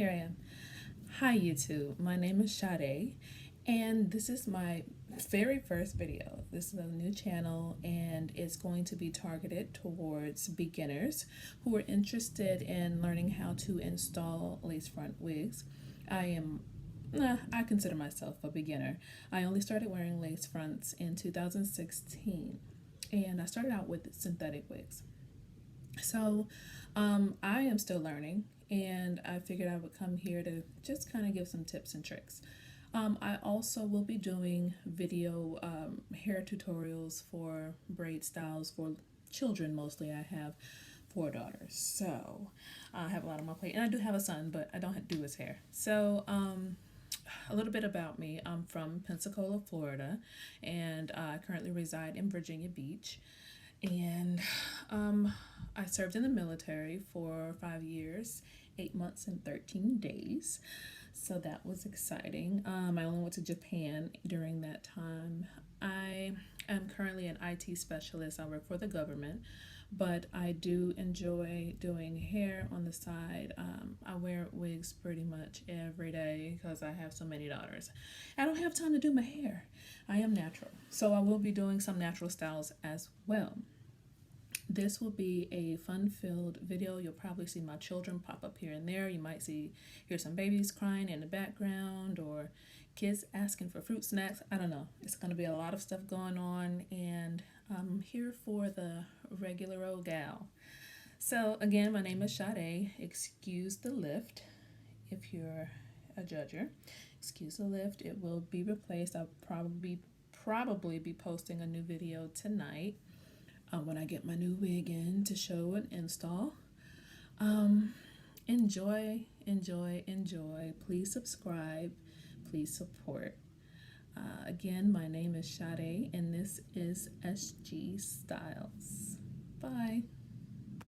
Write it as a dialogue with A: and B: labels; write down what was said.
A: Here I am. Hi YouTube, my name is Sade, and this is my very first video. This is a new channel and it's going to be targeted towards beginners who are interested in learning how to install lace front wigs. I consider myself a beginner. I only started wearing lace fronts in 2016 and I started out with synthetic wigs. So I am still learning, and I figured I would come here to just kind of give some tips and tricks. I also will be doing video hair tutorials for braid styles for children mostly. I have four daughters, so I have a lot on my plate. And I do have a son, but I don't do his hair. So, a little bit about me. I'm from Pensacola, Florida, and I currently reside in Virginia Beach. And I served in the military for 5 years, 8 months, and 13 days. So that was exciting. I only went to Japan during that time. I am currently an IT specialist. I work for the government, but I do enjoy doing hair on the side. I wear wigs pretty much every day because I have so many daughters. I don't have time to do my hair. I am natural. So I will be doing some natural styles as well. This will be a fun-filled video. You'll probably see my children pop up here and there. You might hear some babies crying in the background or kids asking for fruit snacks. I don't know. It's going to be a lot of stuff going on, and I'm here for the regular old gal. So again, my name is Sade. Excuse the lift if you're a judger. Excuse the lift. It will be replaced. I'll probably be posting a new video tonight. When I get my new wig in to show an install. Enjoy, enjoy, enjoy. Please subscribe. Please support. Again, my name is Sade, and this is SGStyles. Bye.